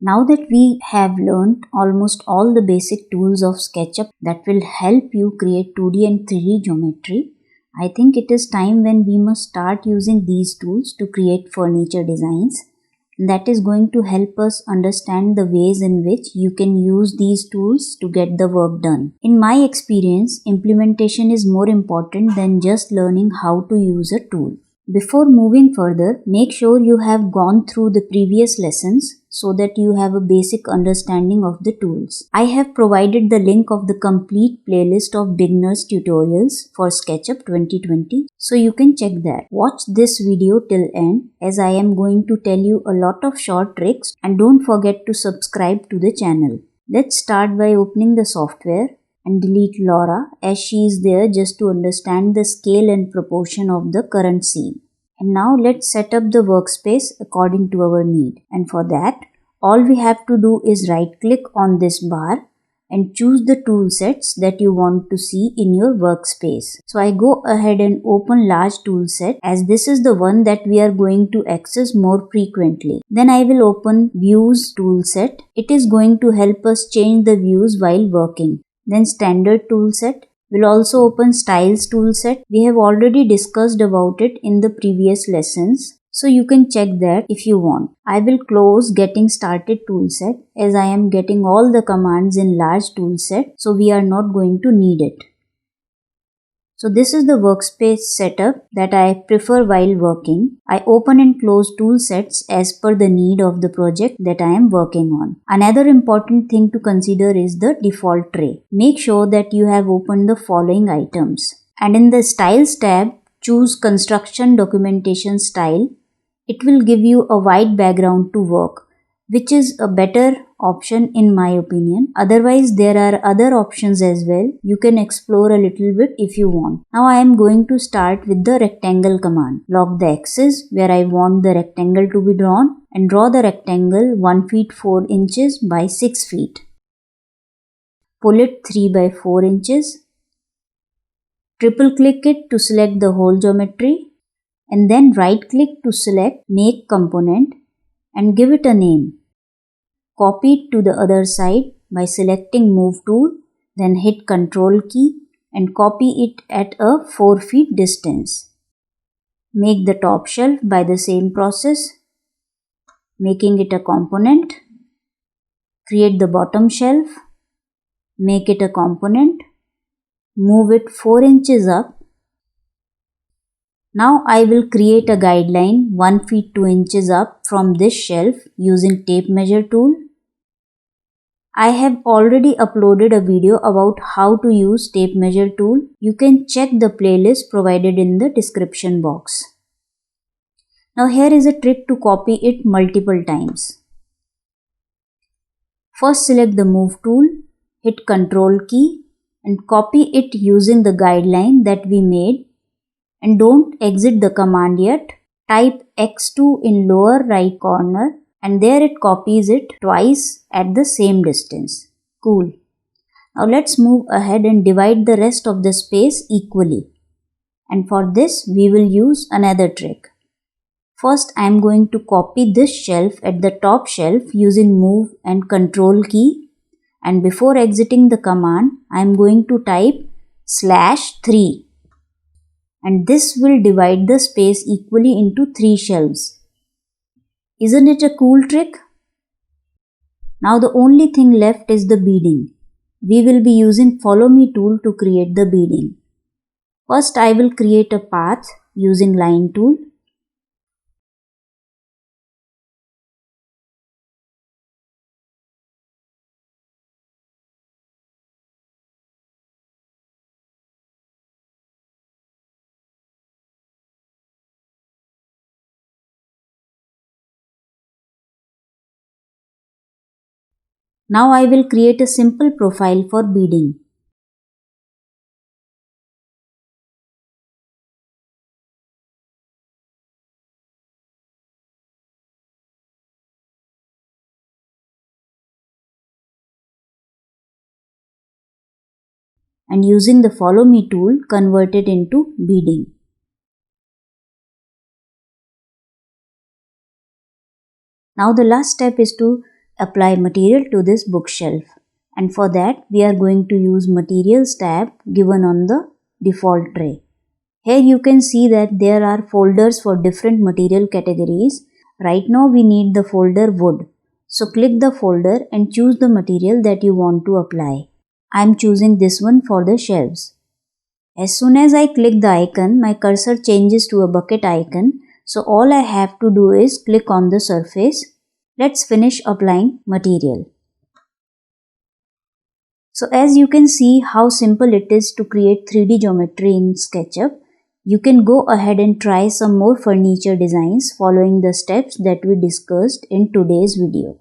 Now that we have learned almost all the basic tools of SketchUp that will help you create 2D and 3D geometry, I think it is time when we must start using these tools to create furniture designs. That is going to help us understand the ways in which you can use these tools to get the work done. In my experience, implementation is more important than just learning how to use a tool. Before moving further, make sure you have gone through the previous lessons so that you have a basic understanding of the tools. I have provided the link of the complete playlist of beginners tutorials for SketchUp 2020, so you can check that. Watch this video till end as I am going to tell you a lot of short tricks, and don't forget to subscribe to the channel. Let's start by opening the software and delete Laura as she is there just to understand the scale and proportion of the current scene. And now let's set up the workspace according to our need. And for that, all we have to do is right click on this bar and choose the tool sets that you want to see in your workspace. So I go ahead and open large tool set as this is the one that we are going to access more frequently. Then I will open views tool set. It is going to help us change the views while working. Then standard tool set. We'll also open styles tool set. We have already discussed about it in the previous lessons, so you can check that if you want. I will close getting started tool set as I am getting all the commands in large tool set, so we are not going to need it. So this is the workspace setup that I prefer while working. I open and close tool sets as per the need of the project that I am working on. Another important thing to consider is the default tray. Make sure that you have opened the following items. And in the styles tab, choose construction documentation style. It will give you a white background to work, which is a better option in my opinion. Otherwise, there are other options as well. You can explore a little bit if you want. Now I am going to start with the rectangle command. Lock the axis where I want the rectangle to be drawn and draw the rectangle 1 feet 4 inches by 6 feet. Pull it 3 by 4 inches. Triple click it to select the whole geometry and then right click to select make component and give it a name. Copy it to the other side by selecting move tool, then hit Ctrl key and copy it at a 4 feet distance. Make the top shelf by the same process, making it a component. Create the bottom shelf, make it a component, move it 4 inches up. Now I will create a guideline 1 feet 2 inches up from this shelf using tape measure tool. I have already uploaded a video about how to use tape measure tool. You can check the playlist provided in the description box. Now here is a trick to copy it multiple times. First select the move tool, hit Ctrl key and copy it using the guideline that we made. And don't exit the command yet. Type X2 in lower right corner and there it copies it twice at the same distance. Cool. Now let's move ahead and divide the rest of the space equally. And for this we will use another trick. First I am going to copy this shelf at the top shelf using move and Ctrl key. And before exiting the command I am going to type /3. And this will divide the space equally into 3 shelves. Isn't it a cool trick? Now the only thing left is the beading. We will be using follow me tool to create the beading. First I will create a path using line tool. Now I will create a simple profile for beading. And using the follow me tool, convert it into beading. Now the last step is to apply material to this bookshelf. And for that we are going to use materials tab given on the default tray. Here you can see that there are folders for different material categories. Right now we need the folder wood. So click the folder and choose the material that you want to apply. I am choosing this one for the shelves. As soon as I click the icon, my cursor changes to a bucket icon. So all I have to do is click on the surface. Let's finish applying material. So as you can see how simple it is to create 3D geometry in SketchUp, you can go ahead and try some more furniture designs following the steps that we discussed in today's video.